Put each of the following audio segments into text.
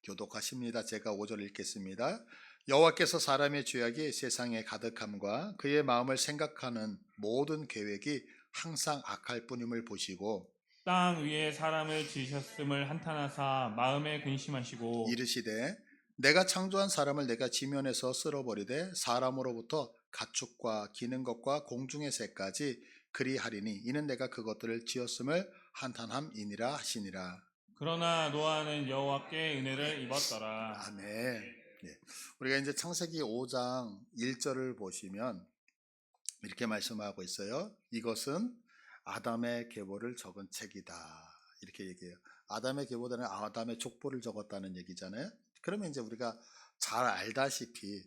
교독하십니다. 제가 5절 읽겠습니다. 여호와께서 사람의 죄악이 세상에 가득함과 그의 마음을 생각하는 모든 계획이 항상 악할 뿐임을 보시고 땅 위에 사람을 지으셨음을 한탄하사 마음에 근심하시고 이르시되 내가 창조한 사람을 내가 지면에서 쓸어버리되 사람으로부터 가축과 기는 것과 공중의 새까지 그리하리니 이는 내가 그것들을 지었음을 한탄함이니라 하시니라. 그러나 노아는 여호와께 은혜를 입었더라. 아멘. 네. 우리가 이제 창세기 5장 1절을 보시면 이렇게 말씀하고 있어요. 이것은 아담의 계보를 적은 책이다. 이렇게 얘기해요. 아담의 계보다는 아담의 족보를 적었다는 얘기잖아요. 그러면 이제 우리가 잘 알다시피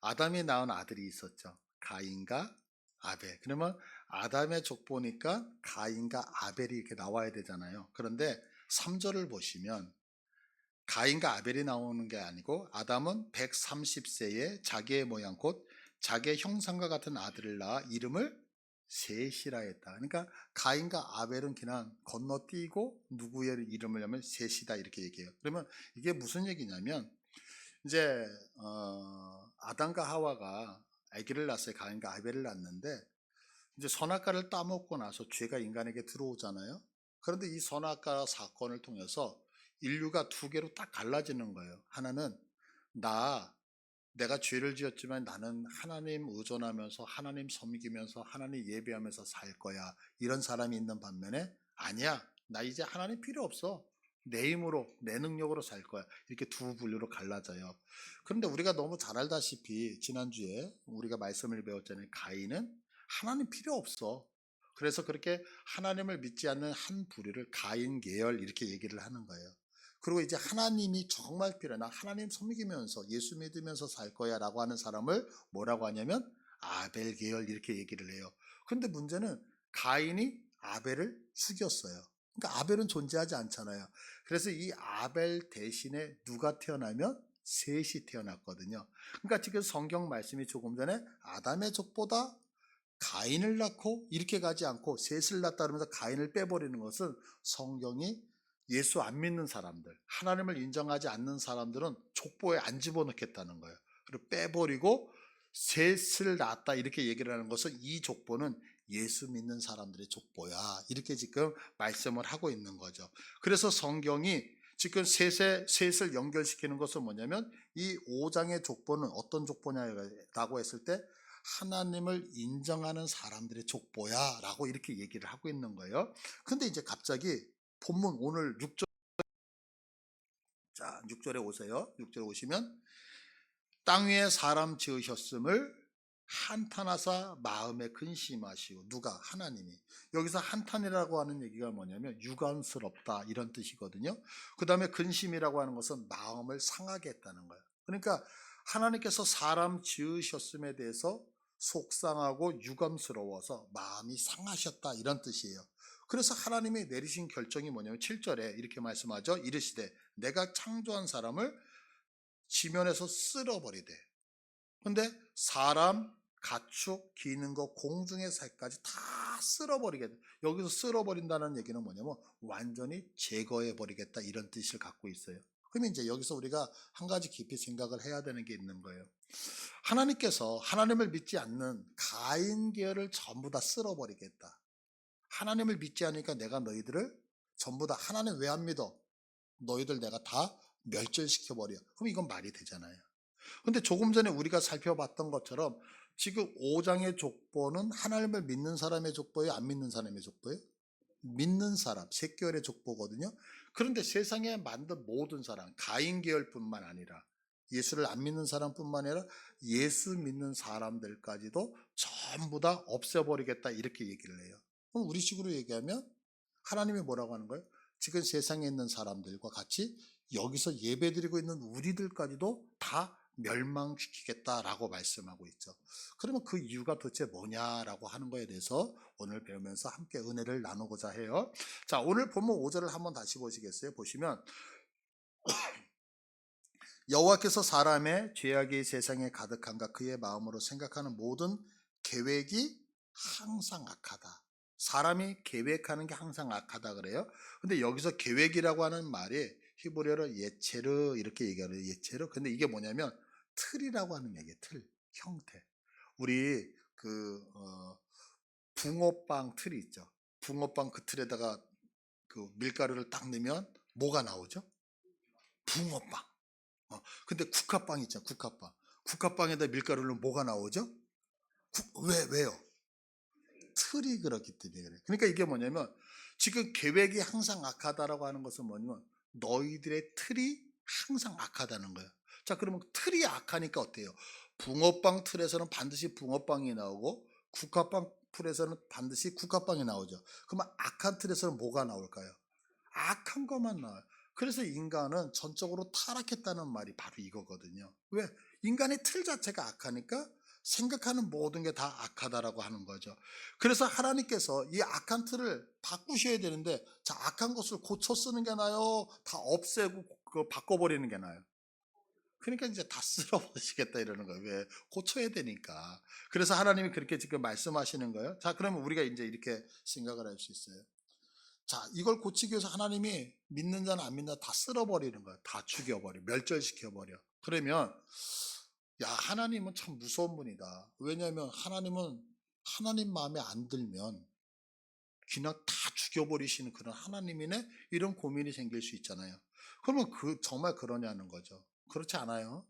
아담이 낳은 아들이 있었죠. 가인과 아벨. 그러면 아담의 족보니까 가인과 아벨이 이렇게 나와야 되잖아요. 그런데 3절을 보시면 가인과 아벨이 나오는 게 아니고 아담은 130세에 자기의 모양 곧 자기의 형상과 같은 아들을 낳아 이름을 셋이라 했다. 그러니까 가인과 아벨은 그냥 건너뛰고 누구의 이름을 하면 셋이다 이렇게 얘기해요. 그러면 이게 무슨 얘기냐면 이제 아담과 하와가 아기를 낳았어요. 가인과 아벨을 낳았는데 이제 선악과를 따먹고 나서 죄가 인간에게 들어오잖아요. 그런데 이 선악과 사건을 통해서 인류가 두 개로 딱 갈라지는 거예요. 하나는 내가 죄를 지었지만 나는 하나님 의존하면서 하나님 섬기면서 하나님 예배하면서 살 거야. 이런 사람이 있는 반면에 아니야. 나 이제 하나님 필요 없어. 내 힘으로 내 능력으로 살 거야. 이렇게 두 분류로 갈라져요. 그런데 우리가 너무 잘 알다시피 지난주에 우리가 말씀을 배웠잖아요. 가인은 하나님 필요 없어. 그래서 그렇게 하나님을 믿지 않는 한 부류를 가인 계열 이렇게 얘기를 하는 거예요. 그리고 이제 하나님이 정말 필요해. 나 하나님 섬기면서 예수 믿으면서 살 거야 라고 하는 사람을 뭐라고 하냐면 아벨 계열 이렇게 얘기를 해요. 근데 문제는 가인이 아벨을 죽였어요. 그러니까 아벨은 존재하지 않잖아요. 그래서 이 아벨 대신에 누가 태어나면 셋이 태어났거든요. 그러니까 지금 성경 말씀이 조금 전에 아담의 족보다 가인을 낳고 이렇게 가지 않고 셋을 낳다 그러면서 가인을 빼버리는 것은 성경이 예수 안 믿는 사람들, 하나님을 인정하지 않는 사람들은 족보에 안 집어넣겠다는 거예요. 그리고 빼버리고 셋을 낳았다 이렇게 얘기를 하는 것은 이 족보는 예수 믿는 사람들의 족보야. 이렇게 지금 말씀을 하고 있는 거죠. 그래서 성경이 지금 셋을 연결시키는 것은 뭐냐면 이 5장의 족보는 어떤 족보냐라고 했을 때 하나님을 인정하는 사람들의 족보야 라고 이렇게 얘기를 하고 있는 거예요. 근데 이제 갑자기 본문 오늘 6절, 자 6절에 오세요. 6절에 오시면 땅 위에 사람 지으셨음을 한탄하사 마음에 근심하시오. 누가? 하나님이. 여기서 한탄이라고 하는 얘기가 뭐냐면 유감스럽다 이런 뜻이거든요. 그 다음에 근심이라고 하는 것은 마음을 상하게 했다는 거예요. 그러니까 하나님께서 사람 지으셨음에 대해서 속상하고 유감스러워서 마음이 상하셨다 이런 뜻이에요. 그래서 하나님이 내리신 결정이 뭐냐면 7절에 이렇게 말씀하죠. 이르시되 내가 창조한 사람을 지면에서 쓸어버리되. 근데 사람, 가축, 기는 것, 공중의 새까지 다 쓸어버리게 돼. 여기서 쓸어버린다는 얘기는 뭐냐면 완전히 제거해버리겠다 이런 뜻을 갖고 있어요. 그러면 이제 여기서 우리가 한 가지 깊이 생각을 해야 되는 게 있는 거예요. 하나님께서 하나님을 믿지 않는 가인 계열을 전부 다 쓸어버리겠다. 하나님을 믿지 않으니까 내가 너희들을 전부 다 하나님 왜 안 믿어? 너희들 내가 다 멸절시켜버려. 그럼 이건 말이 되잖아요. 근데 조금 전에 우리가 살펴봤던 것처럼 지금 5장의 족보는 하나님을 믿는 사람의 족보예요? 안 믿는 사람의 족보예요? 믿는 사람, 셋계열의 족보거든요. 그런데 세상에 만든 모든 사람, 가인 계열뿐만 아니라 예수를 안 믿는 사람뿐만 아니라 예수 믿는 사람들까지도 전부 다 없애버리겠다 이렇게 얘기를 해요. 그럼 우리 식으로 얘기하면 하나님이 뭐라고 하는 거예요? 지금 세상에 있는 사람들과 같이 여기서 예배드리고 있는 우리들까지도 다 멸망시키겠다라고 말씀하고 있죠. 그러면 그 이유가 도대체 뭐냐라고 하는 거에 대해서 오늘 배우면서 함께 은혜를 나누고자 해요. 자, 오늘 본문 5절을 한번 다시 보시겠어요? 보시면 여호와께서 사람의 죄악이 세상에 가득한가 그의 마음으로 생각하는 모든 계획이 항상 악하다. 사람이 계획하는 게 항상 악하다 그래요. 근데 여기서 계획이라고 하는 말이 히브리어로 예체르 이렇게 얘기하는 예체르. 근데 이게 뭐냐면 틀이라고 하는 얘기예요. 틀, 형태. 우리 붕어빵 틀이 있죠. 붕어빵 그 틀에다가 그 밀가루를 딱 넣으면 뭐가 나오죠? 붕어빵. 근데 국화빵 있잖아. 국화빵. 국화빵에다 밀가루를 넣으면 뭐가 나오죠? 왜요? 틀이 그렇기 때문에 그래. 그러니까 이게 뭐냐면 지금 계획이 항상 악하다라고 하는 것은 뭐냐면 너희들의 틀이 항상 악하다는 거예요. 자, 그러면 틀이 악하니까 어때요? 붕어빵 틀에서는 반드시 붕어빵이 나오고 국화빵 틀에서는 반드시 국화빵이 나오죠. 그러면 악한 틀에서는 뭐가 나올까요? 악한 것만 나와요. 그래서 인간은 전적으로 타락했다는 말이 바로 이거거든요. 왜? 인간의 틀 자체가 악하니까 생각하는 모든 게 다 악하다라고 하는 거죠. 그래서 하나님께서 이 악한 틀을 바꾸셔야 되는데, 자, 악한 것을 고쳐 쓰는 게 나아요? 다 없애고 바꿔버리는 게 나아요? 그러니까 이제 다 쓸어버리시겠다 이러는 거예요. 왜? 고쳐야 되니까. 그래서 하나님이 그렇게 지금 말씀하시는 거예요. 자, 그러면 우리가 이제 이렇게 생각을 할 수 있어요. 자, 이걸 고치기 위해서 하나님이 믿는 자는 안 믿는 자 다 쓸어버리는 거야. 다 죽여버려. 멸절시켜버려. 그러면, 야, 하나님은 참 무서운 분이다. 왜냐하면 하나님은 하나님 마음에 안 들면 그냥 다 죽여버리시는 그런 하나님이네? 이런 고민이 생길 수 있잖아요. 그러면 정말 그러냐는 거죠. 그렇지 않아요.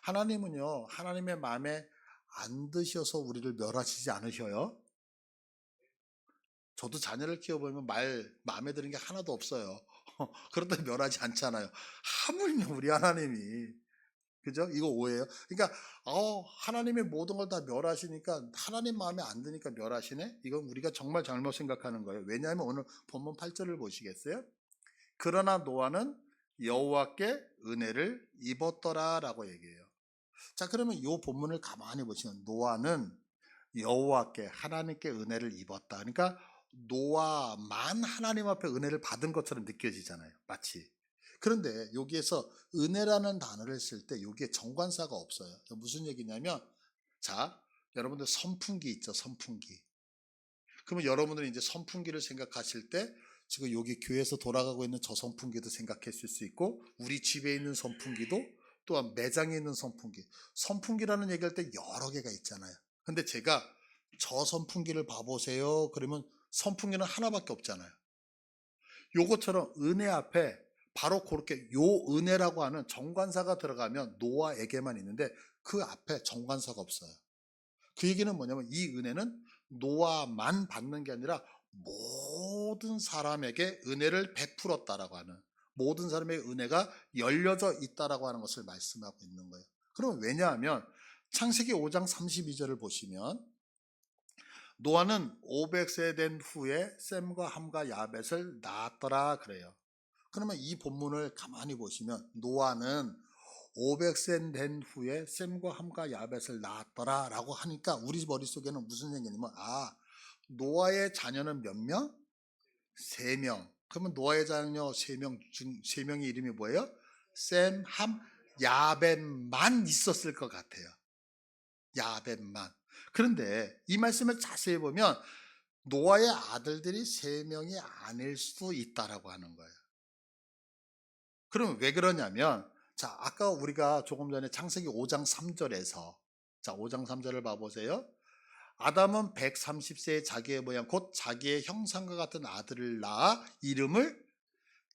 하나님은요, 하나님의 마음에 안 드셔서 우리를 멸하시지 않으셔요. 저도 자녀를 키워보면 마음에 드는 게 하나도 없어요. 그렇다고 멸하지 않잖아요. 하물며 우리 하나님이. 그죠? 이거 오해예요. 그러니까, 하나님의 모든 걸 다 멸하시니까 하나님 마음에 안 드니까 멸하시네? 이건 우리가 정말 잘못 생각하는 거예요. 왜냐하면 오늘 본문 8절을 보시겠어요? 그러나 노아는 여호와께 은혜를 입었더라라고 얘기해요. 자, 그러면 이 본문을 가만히 보시면 노아는 여호와께 하나님께 은혜를 입었다. 그러니까 노아만 하나님 앞에 은혜를 받은 것처럼 느껴지잖아요. 마치. 그런데 여기에서 은혜라는 단어를 쓸 때 여기에 정관사가 없어요. 무슨 얘기냐면, 자, 여러분들 선풍기 있죠, 선풍기. 그러면 여러분들이 이제 선풍기를 생각하실 때 지금 여기 교회에서 돌아가고 있는 저 선풍기도 생각했을 수 있고, 우리 집에 있는 선풍기도, 또한 매장에 있는 선풍기. 선풍기라는 얘기할 때 여러 개가 있잖아요. 근데 제가 저 선풍기를 봐보세요. 그러면 선풍기는 하나밖에 없잖아요. 요것처럼 은혜 앞에 바로 그렇게 요 은혜라고 하는 정관사가 들어가면 노아에게만 있는데 그 앞에 정관사가 없어요. 그 얘기는 뭐냐면 이 은혜는 노아만 받는 게 아니라 모든 사람에게 은혜를 베풀었다라고 하는, 모든 사람의 은혜가 열려져 있다라고 하는 것을 말씀하고 있는 거예요. 그러면 왜냐하면 창세기 5장 32절을 보시면 노아는 500세 된 후에 셈과 함과 야벳을 낳았더라 그래요. 그러면 이 본문을 가만히 보시면 노아는 500세 된 후에 셈과 함과 야벳을 낳았더라 라고 하니까 우리 머릿속에는 무슨 생각이냐면, 노아의 자녀는 몇 명? 3명. 그러면 노아의 자녀 3명 중 3명의 이름이 뭐예요? 셈, 함, 야벳만 있었을 것 같아요. 야벳만. 그런데 이 말씀을 자세히 보면 노아의 아들들이 3명이 아닐 수도 있다라고 하는 거예요. 그러면 왜 그러냐면, 자, 아까 우리가 조금 전에 창세기 5장 3절에서, 자, 5장 3절을 봐보세요. 아담은 130세의 자기의 모양, 곧 자기의 형상과 같은 아들을 낳아 이름을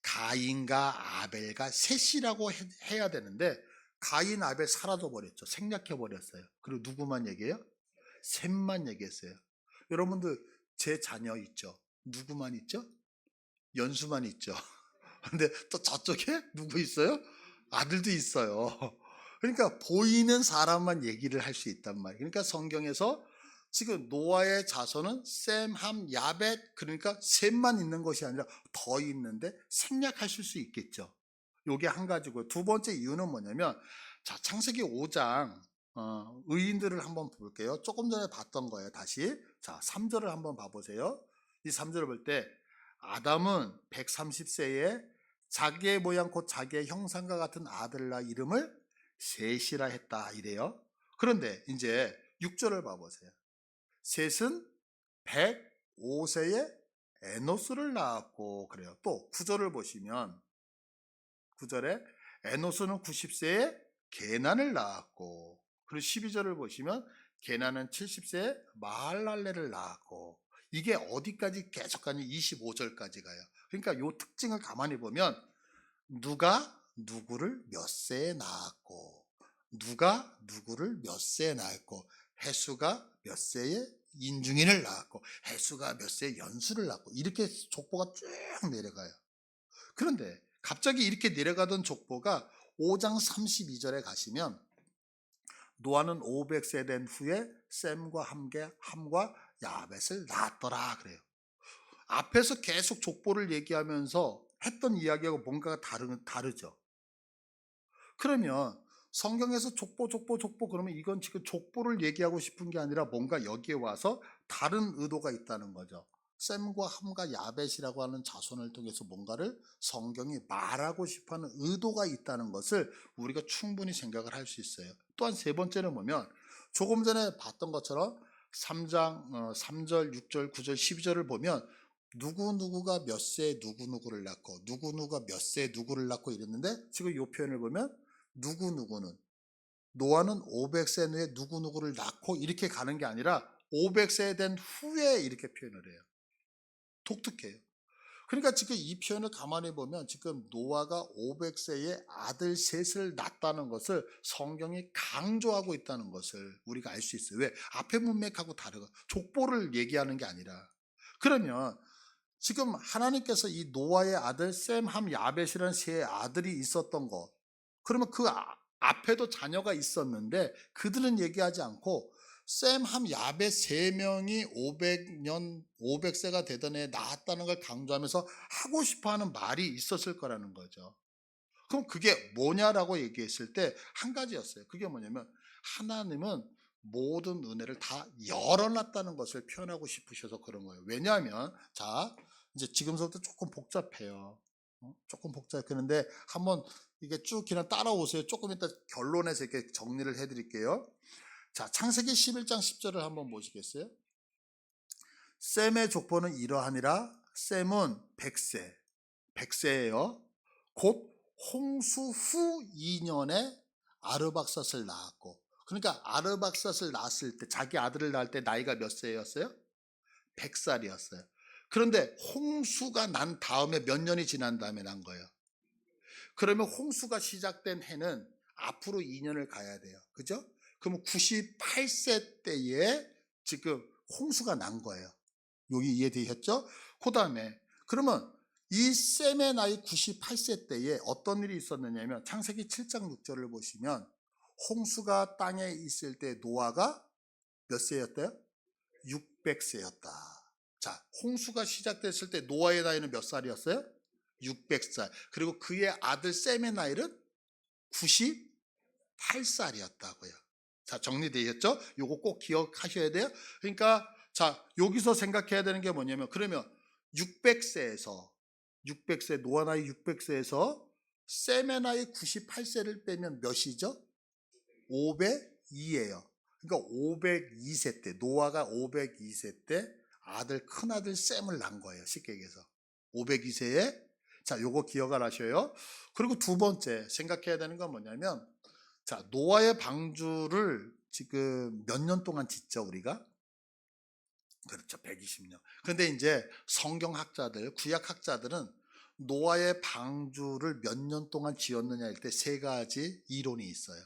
가인과 아벨과 셋이라고 해야 되는데, 가인, 아벨 사라져 버렸죠. 생략해 버렸어요. 그리고 누구만 얘기해요? 셋만 얘기했어요. 여러분들 제 자녀 있죠? 누구만 있죠? 연수만 있죠. 근데 또 저쪽에 누구 있어요? 아들도 있어요. 그러니까 보이는 사람만 얘기를 할 수 있단 말이에요. 그러니까 성경에서 지금 노아의 자손은 셈, 함, 야벳, 그러니까 셋만 있는 것이 아니라 더 있는데 생략하실 수 있겠죠. 요게 한 가지고요. 두 번째 이유는 뭐냐면, 자, 창세기 5장 의인들을 한번 볼게요. 조금 전에 봤던 거예요. 다시. 자, 3절을 한번 봐보세요. 이 3절을 볼 때 아담은 130세에 자기의 모양 곧 자기의 형상과 같은 아들을 낳아 이름을 셋이라 했다 이래요. 그런데 이제 6절을 봐보세요. 셋은 105세에 에노스를 낳았고 그래요. 또 9절을 보시면 9절에 에노스는 90세에 게난을 낳았고, 그리고 12절을 보시면 게난은 70세에 마할랄레를 낳았고, 이게 어디까지 계속 가니 25절까지 가요. 그러니까 이 특징을 가만히 보면 누가 누구를 몇 세에 낳았고, 누가 누구를 몇 세에 낳았고, 해수가 몇 세에 인중인을 낳았고, 해수가 몇 세에 연수를 낳았고, 이렇게 족보가 쭉 내려가요. 그런데 갑자기 이렇게 내려가던 족보가 5장 32절에 가시면 노아는 500세 된 후에 셈과 함과 야벳을 낳았더라 그래요. 앞에서 계속 족보를 얘기하면서 했던 이야기하고 뭔가가 다르죠. 그러면 성경에서 족보 그러면 이건 지금 족보를 얘기하고 싶은 게 아니라 뭔가 여기에 와서 다른 의도가 있다는 거죠. 셈과 함과 야벳이라고 하는 자손을 통해서 뭔가를 성경이 말하고 싶어하는 의도가 있다는 것을 우리가 충분히 생각을 할 수 있어요. 또한 세 번째는 보면 조금 전에 봤던 것처럼 3장 3절, 6절, 9절, 12절을 보면 누구누구가 몇 세에 누구누구를 낳고 누구누구가 몇 세에 누구를 낳고 이랬는데 지금 이 표현을 보면 누구누구는 노아는 500세 후에 누구누구를 낳고 이렇게 가는 게 아니라 500세 된 후에 이렇게 표현을 해요. 독특해요. 그러니까 지금 이 표현을 가만히 보면 지금 노아가 500세에 아들 셋을 낳았다는 것을 성경이 강조하고 있다는 것을 우리가 알 수 있어요. 왜? 앞에 문맥하고 다르고 족보를 얘기하는 게 아니라. 그러면 지금 하나님께서 이 노아의 아들 셈, 함, 야벳이라는 세 아들이 있었던 것, 그러면 그 앞에도 자녀가 있었는데 그들은 얘기하지 않고 셈, 함, 야벳 세 명이 500세가 되던 해 낳았다는 걸 강조하면서 하고 싶어하는 말이 있었을 거라는 거죠. 그럼 그게 뭐냐라고 얘기했을 때 한 가지였어요. 그게 뭐냐면 하나님은 모든 은혜를 다 열어놨다는 것을 표현하고 싶으셔서 그런 거예요. 왜냐하면 자 이제 지금부터 조금 복잡해요. 조금 복잡했는데 한번 이게 쭉 그냥 따라오세요. 조금 이따 결론에서 이렇게 정리를 해드릴게요. 자, 창세기 11장 10절을 한번 보시겠어요? 셈의 족보는 이러하니라. 셈은 100세예요. 곧 홍수 후 2년에 아르박삿을 낳았고, 그러니까 아르박삿을 낳았을 때 자기 아들을 낳을 때 나이가 몇 세였어요? 100살이었어요. 그런데 홍수가 난 다음에 몇 년이 지난 다음에 난 거예요. 그러면 홍수가 시작된 해는 앞으로 2년을 가야 돼요. 그죠? 그러면 98세 때에 지금 홍수가 난 거예요. 여기 이해되셨죠? 그 다음에 그러면 이 셈의 나이 98세 때에 어떤 일이 있었느냐면 창세기 7장 6절을 보시면 홍수가 땅에 있을 때 노아가 몇 세였대요? 600세였다. 자, 홍수가 시작됐을 때 노아의 나이는 몇 살이었어요? 600살. 그리고 그의 아들 셈의 나이는 98살이었다고요. 자, 정리되셨죠? 요거 꼭 기억하셔야 돼요. 그러니까 자, 여기서 생각해야 되는 게 뭐냐면 그러면 600세 노아 나이 600세에서 셈의 나이 98세를 빼면 몇이죠? 502예요. 그러니까 502세 때 노아가 502세 때 아들 큰아들 셈을 낳은 거예요. 쉽게 얘기해서 502세에 자, 요거 기억을 하셔요. 그리고 두 번째 생각해야 되는 건 뭐냐면 자, 노아의 방주를 지금 몇 년 동안 짓죠, 우리가? 그렇죠, 120년. 그런데 이제 성경학자들, 구약학자들은 노아의 방주를 몇 년 동안 지었느냐 할 때 세 가지 이론이 있어요.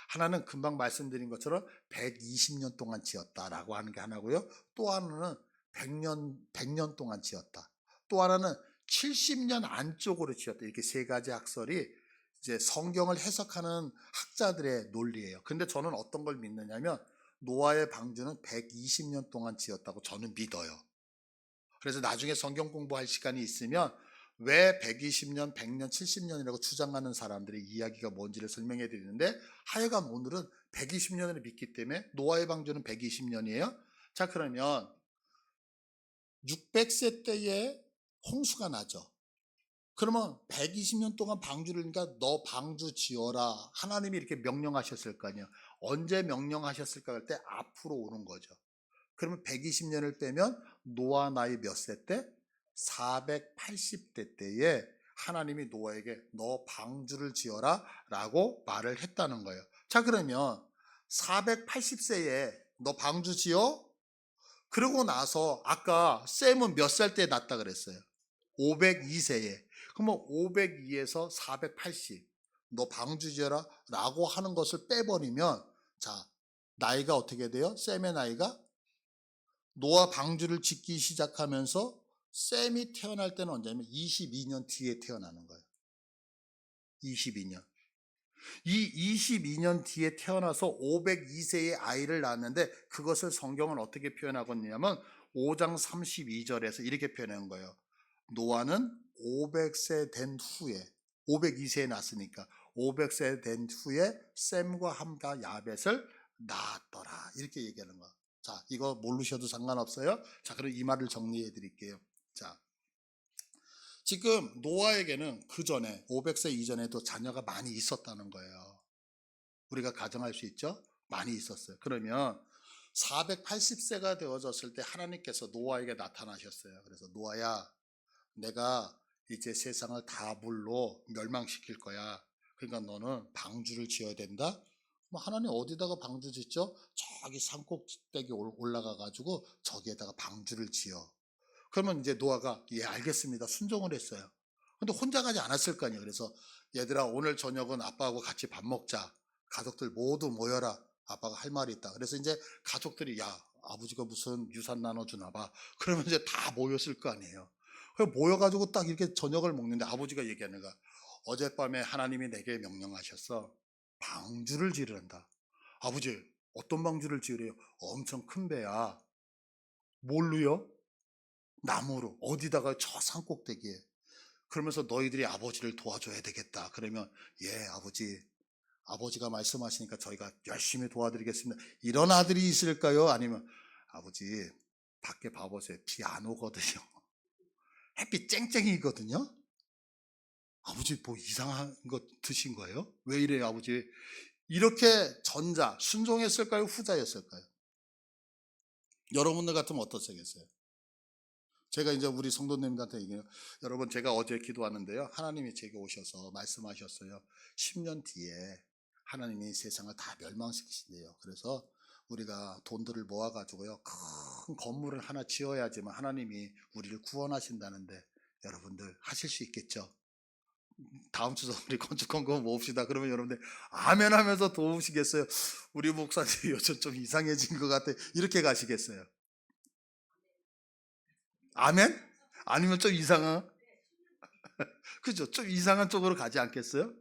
하나는 금방 말씀드린 것처럼 120년 동안 지었다라고 하는 게 하나고요. 또 하나는 100년 동안 지었다. 또 하나는 70년 안쪽으로 지었다. 이렇게 세 가지 학설이 이제 성경을 해석하는 학자들의 논리예요. 근데 저는 어떤 걸 믿느냐면 노아의 방주는 120년 동안 지었다고 저는 믿어요. 그래서 나중에 성경 공부할 시간이 있으면 왜 120년, 100년, 70년이라고 주장하는 사람들의 이야기가 뭔지를 설명해 드리는데 하여간 오늘은 120년을 믿기 때문에 노아의 방주는 120년이에요. 자, 그러면 600세 때에 홍수가 나죠. 그러면 120년 동안 방주를, 그러니까 너 방주 지어라 하나님이 이렇게 명령하셨을 거 아니에요. 언제 명령하셨을까 할 때 앞으로 오는 거죠. 그러면 120년을 빼면 노아 나이 몇 세 때? 480대 때에 하나님이 노아에게 너 방주를 지어라 라고 말을 했다는 거예요. 자, 그러면 480세에 너 방주 지어? 그러고 나서 아까 셈은 몇 살 때 낳았다 그랬어요? 502세에. 그러면 502에서 480 너 방주 지어라 라고 하는 것을 빼버리면, 자, 나이가 어떻게 돼요? 셈의 나이가 노아 방주를 짓기 시작하면서 셈이 태어날 때는 언제냐면 22년 뒤에 태어나는 거예요. 22년. 이 22년 뒤에 태어나서 502세의 아이를 낳았는데, 그것을 성경은 어떻게 표현하고 있냐면 5장 32절에서 이렇게 표현한 거예요. 노아는 500세 된 후에, 502세에 낳았으니까 500세 된 후에 셈과 함과 야벳을 낳았더라, 이렇게 얘기하는 거예요. 자, 이거 모르셔도 상관없어요. 자, 그럼 이 말을 정리해 드릴게요. 자, 지금 노아에게는 그 전에 500세 이전에도 자녀가 많이 있었다는 거예요. 우리가 가정할 수 있죠? 많이 있었어요. 그러면 480세가 되어졌을 때 하나님께서 노아에게 나타나셨어요. 그래서 노아야, 내가 이제 세상을 다 물로 멸망시킬 거야. 그러니까 너는 방주를 지어야 된다. 뭐 하나님 어디다가 방주 짓죠? 저기 산꼭대기 올라가 가지고 저기에다가 방주를 지어. 그러면 이제 노아가 예 알겠습니다 순종을 했어요. 근데 혼자 가지 않았을 거 아니에요. 그래서 얘들아, 오늘 저녁은 아빠하고 같이 밥 먹자. 가족들 모두 모여라. 아빠가 할 말이 있다. 그래서 이제 가족들이 야, 아버지가 무슨 유산 나눠주나 봐. 그러면 이제 다 모였을 거 아니에요. 그래서 모여가지고 딱 이렇게 저녁을 먹는데 아버지가 얘기하는 거야. 어젯밤에 하나님이 내게 명령하셨어. 방주를 지으란다. 아버지, 어떤 방주를 지으래요? 엄청 큰 배야. 뭘로요? 나무로. 어디다가? 저 산꼭대기에. 그러면서 너희들이 아버지를 도와줘야 되겠다. 그러면 예 아버지, 아버지가 말씀하시니까 저희가 열심히 도와드리겠습니다. 이런 아들이 있을까요? 아니면 아버지 밖에 봐보세요. 비 안 오거든요. 햇빛 쨍쨍이거든요. 아버지 뭐 이상한 거 드신 거예요? 왜 이래요 아버지? 이렇게 전자 순종했을까요? 후자였을까요? 여러분들 같으면 어떠시겠어요? 제가 이제 우리 성도님들한테 얘기해요. 여러분, 제가 어제 기도하는데요, 하나님이 제게 오셔서 말씀하셨어요. 10년 뒤에 하나님이 세상을 다 멸망시키신대요. 그래서 우리가 돈들을 모아가지고요, 큰 건물을 하나 지어야지만 하나님이 우리를 구원하신다는데 여러분들 하실 수 있겠죠? 다음 주서 우리 건축 헌금 모읍시다. 그러면 여러분들 아멘 하면서 도우시겠어요? 우리 목사님 요즘 좀 이상해진 것 같아. 이렇게 가시겠어요? 아멘? 아니면 좀 이상한? 그죠? 좀 이상한 쪽으로 가지 않겠어요?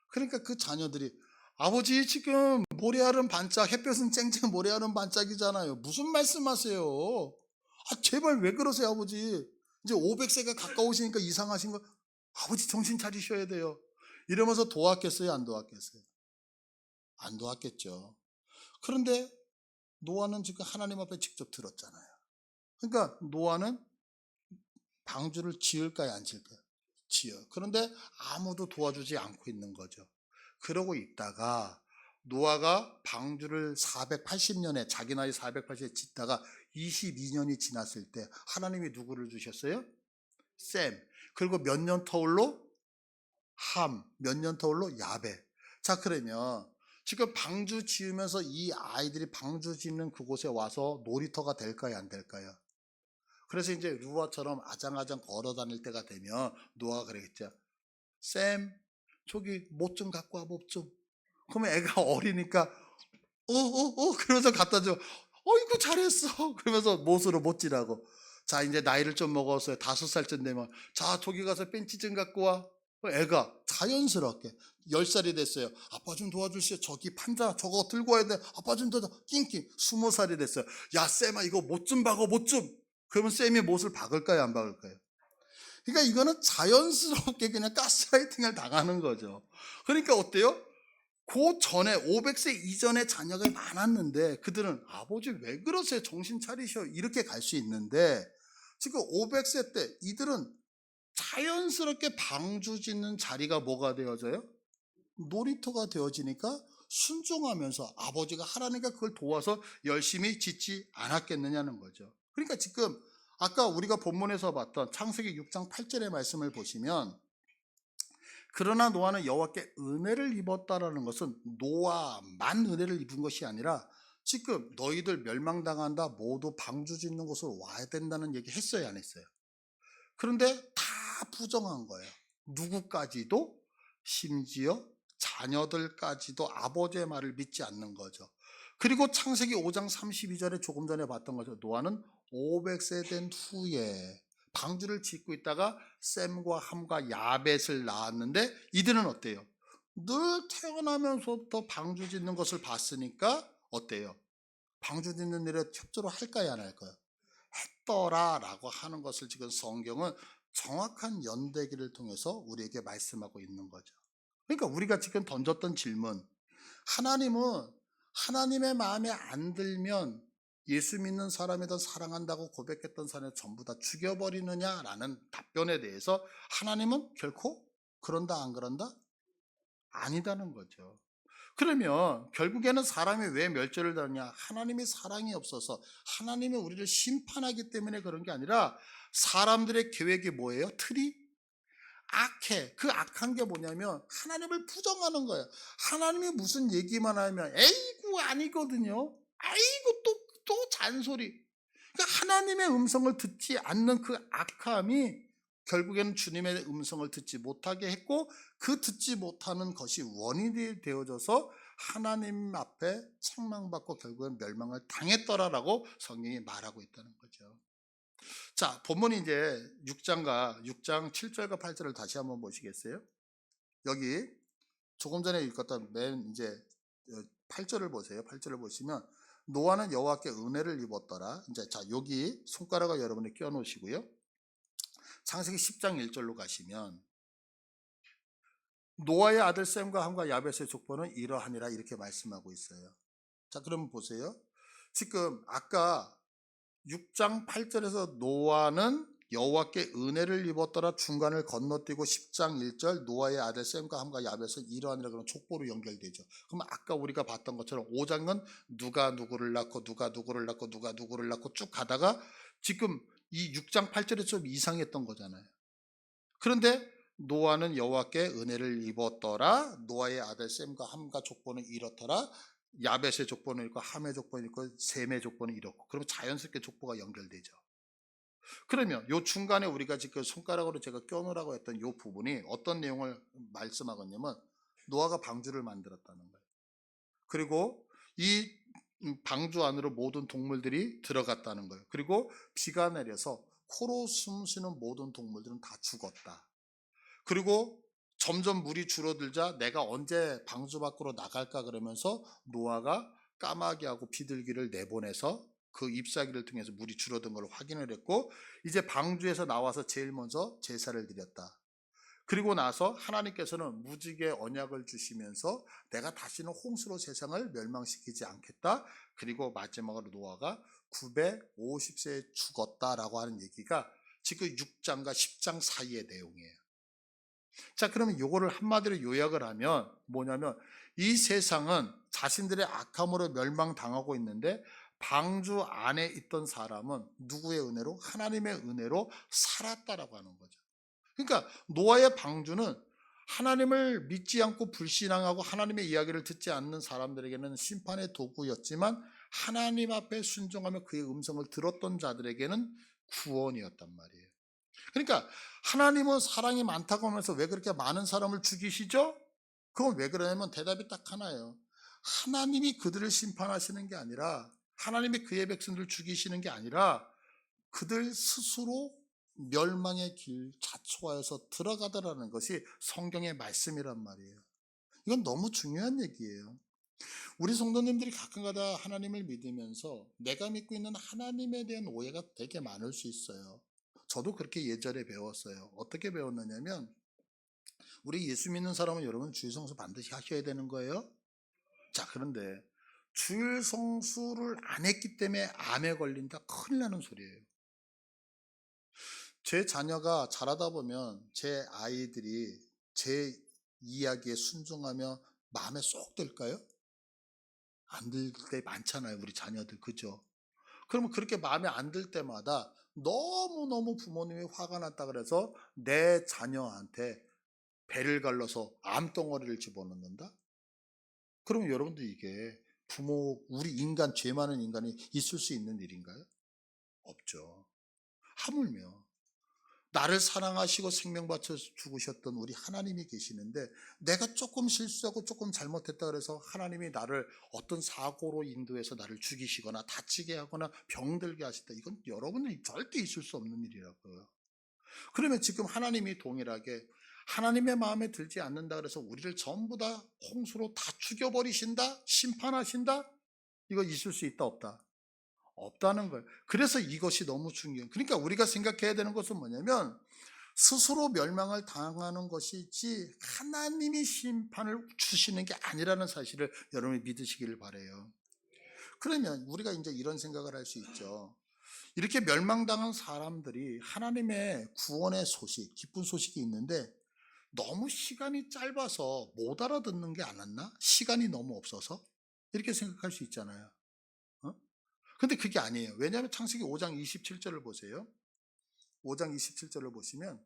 그러니까 그 자녀들이 아버지 지금 모래알은 반짝, 햇볕은 쨍쨍, 모래알은 반짝이잖아요. 무슨 말씀하세요? 아 제발 왜 그러세요 아버지? 이제 500세가 가까우시니까 이상하신 거. 아버지 정신 차리셔야 돼요. 이러면서 도왔겠어요? 안 도왔겠어요? 안 도왔겠죠. 그런데 노아는 지금 하나님 앞에 직접 들었잖아요. 그러니까 노아는 방주를 지을까요, 안 지을까요? 지어. 그런데 아무도 도와주지 않고 있는 거죠. 그러고 있다가 노아가 방주를 480년에, 자기 나이 480에 짓다가 22년이 지났을 때 하나님이 누구를 주셨어요? 셈. 그리고 몇 년 터울로? 함. 몇 년 터울로? 야벳. 자, 그러면 지금 방주 지으면서 이 아이들이 방주 짓는 그곳에 와서 놀이터가 될까요, 안 될까요? 그래서 이제 루아처럼 아장아장 걸어 다닐 때가 되면 노아가 그러겠죠. 쌤, 저기 못 좀 갖고 와, 못 좀. 그러면 애가 어리니까 그러면서 갖다 줘. 어이구 잘했어. 그러면서 못으로 못지라고. 자, 이제 나이를 좀 먹었어요. 5살쯤 되면 자, 저기 가서 벤치 좀 갖고 와. 애가 자연스럽게 10살이 됐어요. 아빠 좀 도와주세요. 저기 판자 저거 들고 와야 돼. 아빠 좀 도와줘. 낑낑. 20살이 됐어요. 야, 쌤아 이거 못 좀 박어, 못 좀. 그러면 쌤이 못을 박을까요, 안 박을까요? 그러니까 이거는 자연스럽게 그냥 가스라이팅을 당하는 거죠. 그러니까 어때요? 그 전에 500세 이전에 자녀가 많았는데 그들은 아버지 왜 그러세요? 정신 차리셔. 이렇게 갈 수 있는데 지금 500세 때 이들은 자연스럽게 방주 짓는 자리가 뭐가 되어져요? 놀이터가 되어지니까 순종하면서 아버지가 하나님과 그걸 도와서 열심히 짓지 않았겠느냐는 거죠. 그러니까 지금 아까 우리가 본문에서 봤던 창세기 6장 8절의 말씀을 보시면 그러나 노아는 여호와께 은혜를 입었다라는 것은 노아만 은혜를 입은 것이 아니라 지금 너희들 멸망당한다, 모두 방주 짓는 곳으로 와야 된다는 얘기 했어요, 안 했어요? 그런데 다 부정한 거예요. 누구까지도, 심지어 자녀들까지도 아버지의 말을 믿지 않는 거죠. 그리고 창세기 5장 32절에 조금 전에 봤던 거죠. 노아는 500세 된 후에 방주를 짓고 있다가 셈과 함과 야벳을 낳았는데, 이들은 어때요? 늘 태어나면서부터 방주 짓는 것을 봤으니까 어때요? 방주 짓는 일에 협조를 할까요, 안 할까요? 했더라라고 하는 것을 지금 성경은 정확한 연대기를 통해서 우리에게 말씀하고 있는 거죠. 그러니까 우리가 지금 던졌던 질문, 하나님은 하나님의 마음에 안 들면 예수 믿는 사람이든 사랑한다고 고백했던 사람을 전부 다 죽여버리느냐라는 답변에 대해서 하나님은 결코 그런다 안 그런다? 아니다는 거죠. 그러면 결국에는 사람이 왜 멸절을 당하냐? 하나님의 사랑이 없어서, 하나님이 우리를 심판하기 때문에 그런 게 아니라 사람들의 계획이 뭐예요? 틀이 악해. 그 악한 게 뭐냐면 하나님을 부정하는 거예요. 하나님이 무슨 얘기만 하면 에이구 아니거든요. 아이고 또 잔소리. 그러니까 하나님의 음성을 듣지 않는 그 악함이 결국에는 주님의 음성을 듣지 못하게 했고, 그 듣지 못하는 것이 원인이 되어져서 하나님 앞에 책망받고 결국엔 멸망을 당했더라라고 성경이 말하고 있다는 거죠. 자, 본문이 이제 6장 7절과 8절을 다시 한번 보시겠어요? 여기 조금 전에 읽었던 맨 이제 8절을 보세요. 8절을 보시면 노아는 여호와께 은혜를 입었더라. 이제 자, 여기 손가락을 여러분이 끼워 놓으시고요. 창세기 10장 1절로 가시면 노아의 아들 셈과 함과 야벳의 족보는 이러하니라 이렇게 말씀하고 있어요. 자, 그럼 보세요. 지금 아까 6장 8절에서 노아는 여호와께 은혜를 입었더라 중간을 건너뛰고 10장 1절 노아의 아들 셈과 함과 야벳은 이러하니라 그런 족보로 연결되죠. 그럼 아까 우리가 봤던 것처럼 5장은 누가 누구를 낳고 누가 누구를 낳고 누가 누구를 낳고 쭉 가다가 지금 이 6장 8절에 좀 이상했던 거잖아요. 그런데 노아는 여호와께 은혜를 입었더라. 노아의 아들 셈과 함과 족보는 이렇더라. 야벳의 족보는 있고 함의 족보는 있고 셈의 족보는 이렇고, 그러면 자연스럽게 족보가 연결되죠. 그러면 요 중간에 우리가 지금 손가락으로 제가 껴놓으라고 했던 요 부분이 어떤 내용을 말씀하겠냐면 노아가 방주를 만들었다는 거예요. 그리고 이 방주 안으로 모든 동물들이 들어갔다는 거예요. 그리고 비가 내려서 코로 숨쉬는 모든 동물들은 다 죽었다. 그리고 점점 물이 줄어들자 내가 언제 방주 밖으로 나갈까 그러면서 노아가 까마귀하고 비둘기를 내보내서 그 잎사귀를 통해서 물이 줄어든 걸 확인을 했고, 이제 방주에서 나와서 제일 먼저 제사를 드렸다. 그리고 나서 하나님께서는 무지개 언약을 주시면서 내가 다시는 홍수로 세상을 멸망시키지 않겠다. 그리고 마지막으로 노아가 950세에 죽었다라고 하는 얘기가 지금 6장과 10장 사이의 내용이에요. 자, 그러면 요거를 한마디로 요약을 하면 뭐냐면 이 세상은 자신들의 악함으로 멸망당하고 있는데 방주 안에 있던 사람은 누구의 은혜로? 하나님의 은혜로 살았다라고 하는 거죠. 그러니까 노아의 방주는 하나님을 믿지 않고 불신앙하고 하나님의 이야기를 듣지 않는 사람들에게는 심판의 도구였지만 하나님 앞에 순종하며 그의 음성을 들었던 자들에게는 구원이었단 말이에요. 그러니까 하나님은 사랑이 많다고 하면서 왜 그렇게 많은 사람을 죽이시죠? 그건 왜 그러냐면 대답이 딱 하나예요. 하나님이 그들을 심판하시는 게 아니라, 하나님이 그의 백성들을 죽이시는 게 아니라 그들 스스로 멸망의 길 자초하여서 들어가더라는 것이 성경의 말씀이란 말이에요. 이건 너무 중요한 얘기예요. 우리 성도님들이 가끔가다 하나님을 믿으면서 내가 믿고 있는 하나님에 대한 오해가 되게 많을 수 있어요. 저도 그렇게 예전에 배웠어요. 어떻게 배웠느냐면 우리 예수 믿는 사람은 여러분 주일 성수 반드시 하셔야 되는 거예요. 자, 그런데 주일 성수를 안 했기 때문에 암에 걸린다, 큰일 나는 소리예요. 제 자녀가 자라다 보면 제 아이들이 제 이야기에 순종하며 마음에 쏙 들까요? 안 들 때 많잖아요, 우리 자녀들. 그죠? 그러면 그렇게 마음에 안 들 때마다 너무너무 부모님이 화가 났다 그래서 내 자녀한테 배를 갈라서 암덩어리를 집어넣는다? 그러면 여러분들 이게 우리 인간, 죄 많은 인간이 있을 수 있는 일인가요? 없죠. 하물며 나를 사랑하시고 생명 바쳐 죽으셨던 우리 하나님이 계시는데 내가 조금 실수하고 조금 잘못했다 그래서 하나님이 나를 어떤 사고로 인도해서 나를 죽이시거나 다치게 하거나 병들게 하시다. 이건 여러분이 절대 있을 수 없는 일이라고요. 그러면 지금 하나님이 동일하게 하나님의 마음에 들지 않는다 그래서 우리를 전부 다 홍수로 다 죽여버리신다? 심판하신다? 이거 있을 수 있다 없다? 없다는 거예요. 그래서 이것이 너무 중요해요. 그러니까 우리가 생각해야 되는 것은 뭐냐면 스스로 멸망을 당하는 것이지 하나님이 심판을 주시는 게 아니라는 사실을 여러분이 믿으시기를 바라요. 그러면 우리가 이제 이런 생각을 할 수 있죠. 이렇게 멸망당한 사람들이 하나님의 구원의 소식, 기쁜 소식이 있는데 너무 시간이 짧아서 못 알아듣는 게 아니었나? 시간이 너무 없어서? 이렇게 생각할 수 있잖아요. 어? 근데 그게 아니에요. 왜냐하면 창세기 5장 27절을 보세요. 5장 27절을 보시면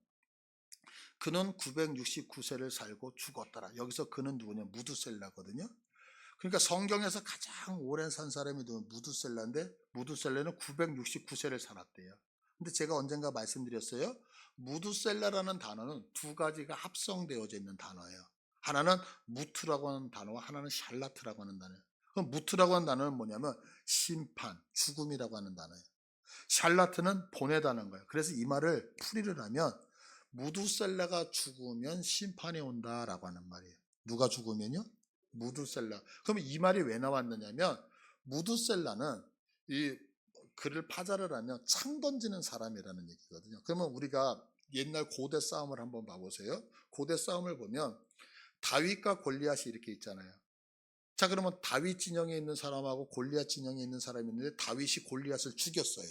그는 969세를 살고 죽었더라. 여기서 그는 누구냐? 무두셀라거든요. 그러니까 성경에서 가장 오래 산 사람이 누구냐? 무두셀라인데 무두셀라는 969세를 살았대요. 근데 제가 언젠가 말씀드렸어요. 무두셀라라는 단어는 두 가지가 합성되어져 있는 단어예요. 하나는 무트라고 하는 단어와 하나는 샬라트라고 하는 단어예요. 그럼 무트라고 하는 단어는 뭐냐면 심판, 죽음이라고 하는 단어예요. 샬라트는 보내다는 거예요. 그래서 이 말을 풀이를 하면 무두셀라가 죽으면 심판이 온다라고 하는 말이에요. 누가 죽으면요? 무두셀라. 그러면 이 말이 왜 나왔느냐면 무두셀라는 이 글을 파자를 하면 창 던지는 사람이라는 얘기거든요. 그러면 우리가 옛날 고대 싸움을 한번 봐보세요. 고대 싸움을 보면 다윗과 골리앗이 이렇게 있잖아요. 자, 그러면 다윗 진영에 있는 사람하고 골리앗 진영에 있는 사람이 있는데 다윗이 골리앗을 죽였어요.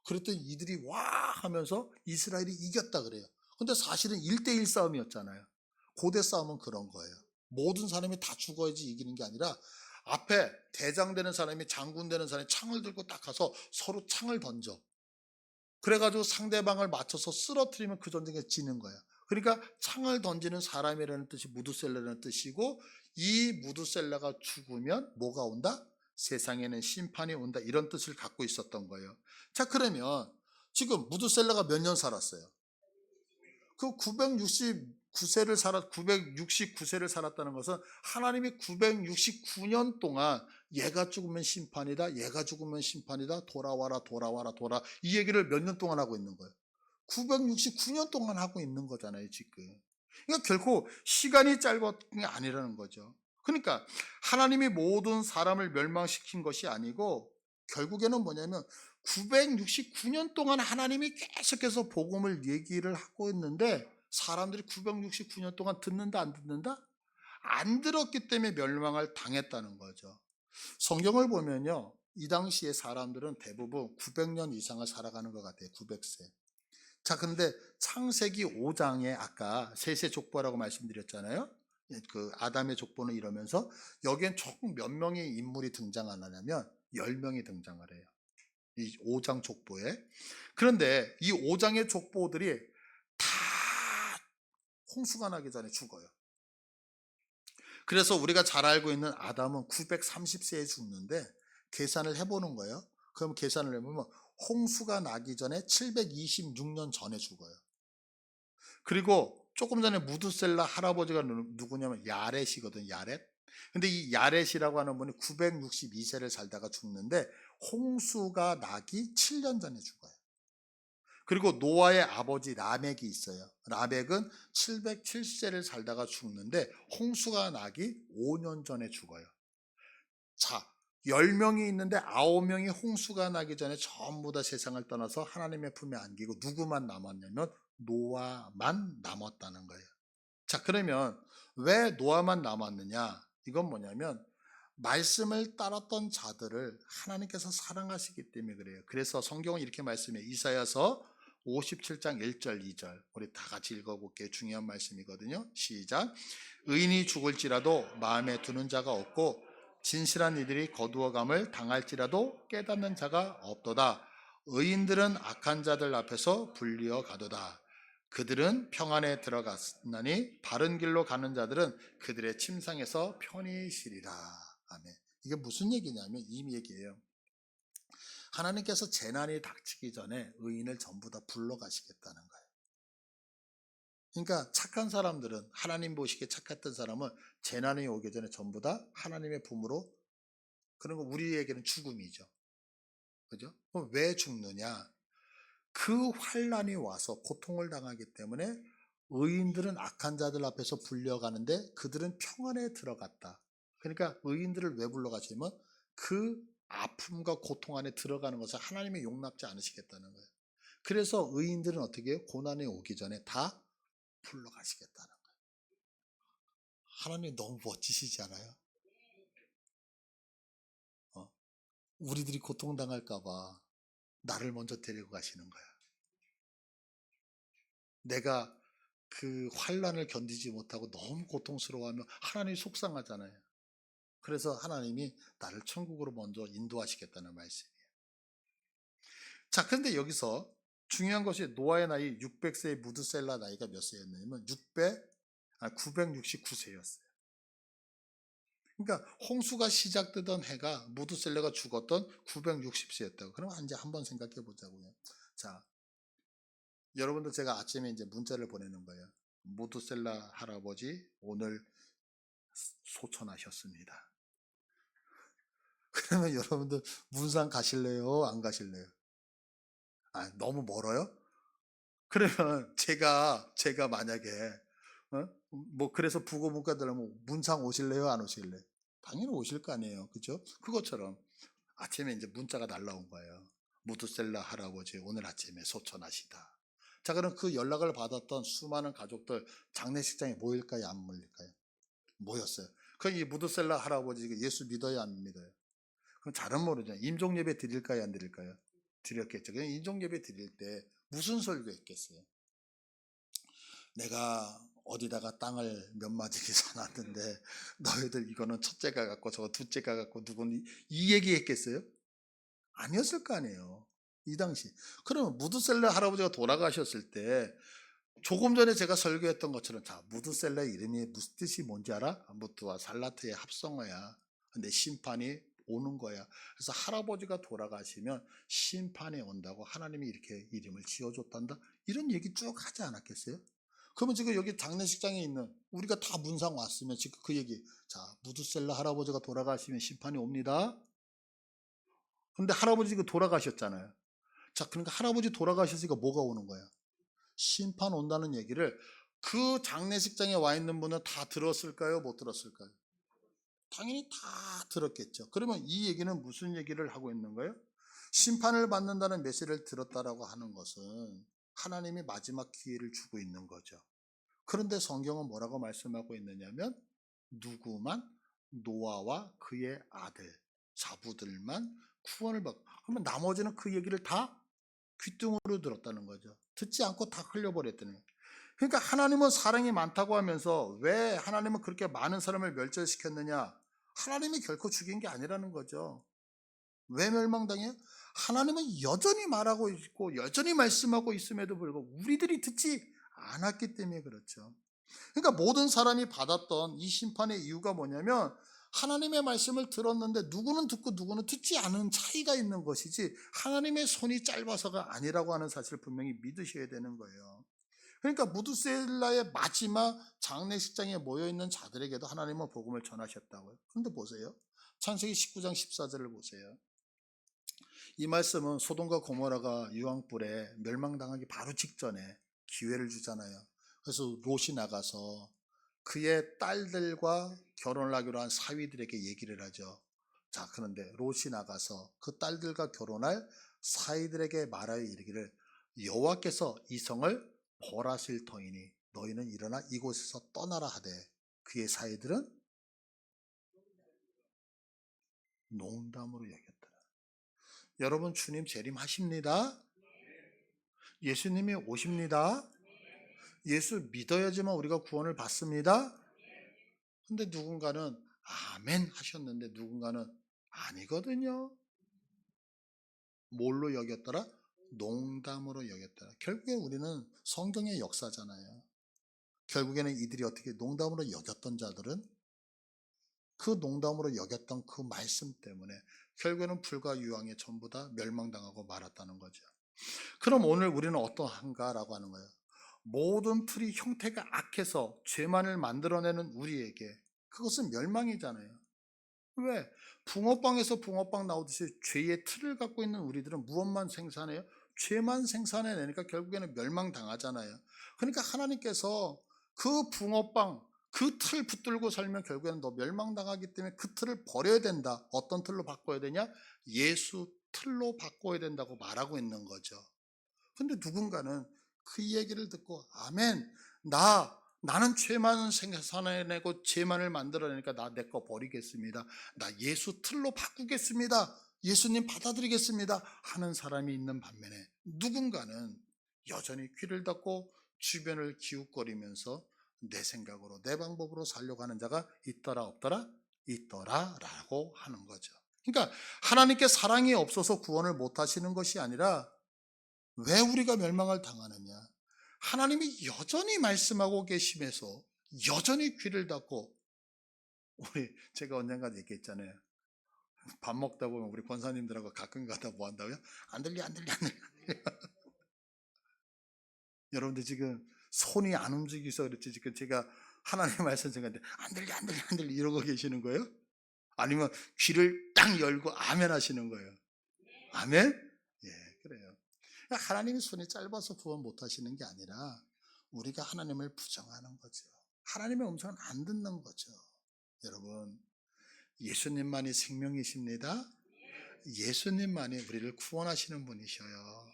그랬더니 이들이 와 하면서 이스라엘이 이겼다 그래요. 근데 사실은 1대1 싸움이었잖아요. 고대 싸움은 그런 거예요. 모든 사람이 다 죽어야지 이기는 게 아니라 앞에 대장 되는 사람이, 장군 되는 사람이 창을 들고 딱 가서 서로 창을 던져. 그래가지고 상대방을 맞춰서 쓰러뜨리면 그 전쟁에 지는 거야. 그러니까 창을 던지는 사람이라는 뜻이 무두셀라라는 뜻이고, 이 무두셀라가 죽으면 뭐가 온다? 세상에는 심판이 온다. 이런 뜻을 갖고 있었던 거예요. 자, 그러면 지금 무두셀라가 몇 년 살았어요? 그 969세를 살았다는 것은 하나님이 969년 동안 얘가 죽으면 심판이다, 얘가 죽으면 심판이다, 돌아와라, 돌아와라, 이 얘기를 몇 년 동안 하고 있는 거예요. 969년 동안 하고 있는 거잖아요, 지금. 그러니까 결코 시간이 짧은 게 아니라는 거죠. 그러니까 하나님이 모든 사람을 멸망시킨 것이 아니고 결국에는 뭐냐면 969년 동안 하나님이 계속해서 복음을 얘기를 하고 있는데 사람들이 969년 동안 듣는다 안 듣는다? 안 들었기 때문에 멸망을 당했다는 거죠. 성경을 보면요, 이 당시에 사람들은 대부분 900년 이상을 살아가는 것 같아요. 900세. 자, 그런데 창세기 5장에 아까 셋의 족보라고 말씀드렸잖아요. 그 아담의 족보는 이러면서 여기엔 총 몇 명의 인물이 등장 안 하냐면 10명이 등장을 해요. 이 5장 족보에. 그런데 이 5장의 족보들이 다 홍수가 나기 전에 죽어요. 그래서 우리가 잘 알고 있는 아담은 930세에 죽는데 계산을 해보는 거예요. 그럼 계산을 해보면 홍수가 나기 전에 726년 전에 죽어요. 그리고 조금 전에 무두셀라 할아버지가 누구냐면 야렛이거든요. 야렛. 근데 이 야렛이라고 하는 분이 962세를 살다가 죽는데 홍수가 나기 7년 전에 죽어요. 그리고 노아의 아버지 라멕이 있어요. 라멕은 707세를 살다가 죽는데 홍수가 나기 5년 전에 죽어요. 자, 10명이 있는데 9명이 홍수가 나기 전에 전부 다 세상을 떠나서 하나님의 품에 안기고 누구만 남았냐면 노아만 남았다는 거예요. 자, 그러면 왜 노아만 남았느냐? 이건 뭐냐면 말씀을 따랐던 자들을 하나님께서 사랑하시기 때문에 그래요. 그래서 성경은 이렇게 말씀해요. 이사야서 57장 1절 2절 우리 다 같이 읽어볼게요. 중요한 말씀이거든요. 시작. 의인이 죽을지라도 마음에 두는 자가 없고 진실한 이들이 거두어감을 당할지라도 깨닫는 자가 없도다. 의인들은 악한 자들 앞에서 불리어 가도다. 그들은 평안에 들어갔나니 바른 길로 가는 자들은 그들의 침상에서 편히 쉬리라. 아멘. 이게 무슨 얘기냐면 이 얘기예요. 하나님께서 재난이 닥치기 전에 의인을 전부 다 불러가시겠다는 거예요. 그러니까 착한 사람들은, 하나님 보시기에 착했던 사람은 재난이 오기 전에 전부 다 하나님의 품으로, 그런 거 우리에게는 죽음이죠. 그죠? 그럼 왜 죽느냐? 그 환란이 와서 고통을 당하기 때문에 의인들은 악한 자들 앞에서 불려가는데 그들은 평안에 들어갔다. 그러니까 의인들을 왜 불러가시냐면 그 아픔과 고통 안에 들어가는 것을 하나님이 용납지 않으시겠다는 거예요. 그래서 의인들은 어떻게 해요? 고난이 오기 전에 다 불러가시겠다는 거예요. 하나님 너무 멋지시지 않아요? 우리들이 고통당할까봐 나를 먼저 데리고 가시는 거야. 내가 그 환란을 견디지 못하고 너무 고통스러워하면 하나님이 속상하잖아요. 그래서 하나님이 나를 천국으로 먼저 인도하시겠다는 말씀이에요. 자, 그런데 여기서 중요한 것이 노아의 나이 600세의 무드셀라 나이가 몇 세였냐면 969세였어요. 그러니까 홍수가 시작되던 해가 무드셀라가 죽었던 960세였다고. 그럼 이제 한번 생각해 보자고요. 자, 여러분들 제가 아침에 이제 문자를 보내는 거예요. 무드셀라 할아버지 오늘 소천하셨습니다. 그러면 여러분들 문산 가실래요? 안 가실래요? 아, 너무 멀어요? 그러면 제가 만약에 뭐 그래서 부고문과 들으면 문상 오실래요? 안 오실래요? 당연히 오실 거 아니에요. 그죠? 그것처럼 아침에 이제 문자가 날라온 거예요. 무드셀라 할아버지 오늘 아침에 소천하시다. 자, 그럼 그 연락을 받았던 수많은 가족들 장례식장에 모일까요? 안 모일까요? 모였어요. 이 무드셀라 할아버지 예수 믿어요? 안 믿어요? 그럼 잘은 모르죠. 임종예배 드릴까요? 안 드릴까요? 드렸겠죠. 그냥 임종예배 드릴 때 무슨 설교했겠어요? 내가 어디다가 땅을 몇 마디를 사놨는데 너희들 이거는 첫째가 갖고 저거 둘째가 갖고 누구는 이 얘기 했겠어요? 아니었을 거 아니에요. 이 당시. 그러면 무드셀라 할아버지가 돌아가셨을 때 조금 전에 제가 설교했던 것처럼, 자, 무드셀라의 이름이 무슨 뜻이 뭔지 알아? 무드와 살라트의 합성어야. 근데 심판이 오는 거야. 그래서 할아버지가 돌아가시면 심판이 온다고 하나님이 이렇게 이름을 지어줬단다. 이런 얘기 쭉 하지 않았겠어요? 그러면 지금 여기 장례식장에 있는 우리가 다 문상 왔으면 지금 그 얘기, 자, 무드셀라 할아버지가 돌아가시면 심판이 옵니다. 근데 할아버지가 돌아가셨잖아요. 자, 그러니까 할아버지 돌아가셨으니까 뭐가 오는 거야? 심판 온다는 얘기를 그 장례식장에 와 있는 분은 다 들었을까요? 못 들었을까요? 당연히 다 들었겠죠. 그러면 이 얘기는 무슨 얘기를 하고 있는 거예요? 심판을 받는다는 메시지를 들었다라고 하는 것은 하나님이 마지막 기회를 주고 있는 거죠. 그런데 성경은 뭐라고 말씀하고 있느냐면 누구만, 노아와 그의 아들, 자부들만 구원을 받고, 그러면 나머지는 그 얘기를 다 귀뚱으로 들었다는 거죠. 듣지 않고 다 흘려버렸다는 거예요. 그러니까 하나님은 사랑이 많다고 하면서 왜 하나님은 그렇게 많은 사람을 멸절시켰느냐? 하나님이 결코 죽인 게 아니라는 거죠. 왜 멸망당해요? 하나님은 여전히 말하고 있고 여전히 말씀하고 있음에도 불구하고 우리들이 듣지 않았기 때문에 그렇죠. 그러니까 모든 사람이 받았던 이 심판의 이유가 뭐냐면 하나님의 말씀을 들었는데 누구는 듣고 누구는 듣지 않은 차이가 있는 것이지 하나님의 손이 짧아서가 아니라고 하는 사실을 분명히 믿으셔야 되는 거예요. 그러니까 무드셀라의 마지막 장례식장에 모여있는 자들에게도 하나님은 복음을 전하셨다고요. 그런데 보세요. 창세기 19장 14절을 보세요. 이 말씀은 소돔과 고모라가 유황불에 멸망당하기 바로 직전에 기회를 주잖아요. 그래서 롯이 나가서 그의 딸들과 결혼을 하기로 한 사위들에게 얘기를 하죠. 자, 그런데 롯이 나가서 그 딸들과 결혼할 사위들에게 말하여 이르기를 여호와께서 이 성을 벌하실 터이니 너희는 일어나 이곳에서 떠나라 하되 그의 사위들은 농담으로 여겼더라. 여러분, 주님 재림하십니다. 예수님이 오십니다. 예수 믿어야지만 우리가 구원을 받습니다. 근데 누군가는 아멘 하셨는데 누군가는 아니거든요. 뭘로 여겼더라? 농담으로 여겼다. 결국에 우리는 성경의 역사잖아요. 결국에는 이들이 어떻게 농담으로 여겼던 자들은 그 농담으로 여겼던 그 말씀 때문에 결국에는 불과 유황에 전부 다 멸망당하고 말았다는 거죠. 그럼 오늘 우리는 어떠한가라고 하는 거예요. 모든 틀이 형태가 악해서 죄만을 만들어내는 우리에게 그것은 멸망이잖아요. 왜? 붕어빵에서 붕어빵 나오듯이 죄의 틀을 갖고 있는 우리들은 무엇만 생산해요? 죄만 생산해내니까 결국에는 멸망당하잖아요. 그러니까 하나님께서 그 붕어빵, 그 틀 붙들고 살면 결국에는 너 멸망당하기 때문에 그 틀을 버려야 된다. 어떤 틀로 바꿔야 되냐? 예수 틀로 바꿔야 된다고 말하고 있는 거죠. 근데 누군가는 그 얘기를 듣고 아멘, 나는 죄만 생산해내고 죄만을 만들어내니까 나 내 거 버리겠습니다. 나 예수 틀로 바꾸겠습니다. 예수님 받아들이겠습니다. 하는 사람이 있는 반면에 누군가는 여전히 귀를 닫고 주변을 기웃거리면서 내 생각으로 내 방법으로 살려고 하는 자가 있더라 없더라? 있더라라고 하는 거죠. 그러니까 하나님께 사랑이 없어서 구원을 못 하시는 것이 아니라 왜 우리가 멸망을 당하느냐? 하나님이 여전히 말씀하고 계심에서 여전히 귀를 닫고 제가 언젠가 얘기했잖아요. 밥 먹다 보면 우리 권사님들하고 가끔 가다 뭐 한다고요? 안 들려. 여러분들 지금 손이 안 움직여서 그렇지 지금 제가 하나님의 말씀 전하는데 안 들려 이러고 계시는 거예요? 아니면 귀를 딱 열고 아멘 하시는 거예요? 아멘? 예, 그래요. 하나님이 손이 짧아서 구원 못 하시는 게 아니라 우리가 하나님을 부정하는 거죠. 하나님의 음성은 안 듣는 거죠. 여러분, 예수님만이 생명이십니다. 예수님만이 우리를 구원하시는 분이셔요.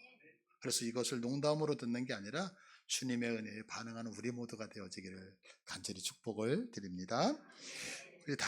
그래서 이것을 농담으로 듣는 게 아니라 주님의 은혜에 반응하는 우리 모두가 되어지기를 간절히 축복을 드립니다.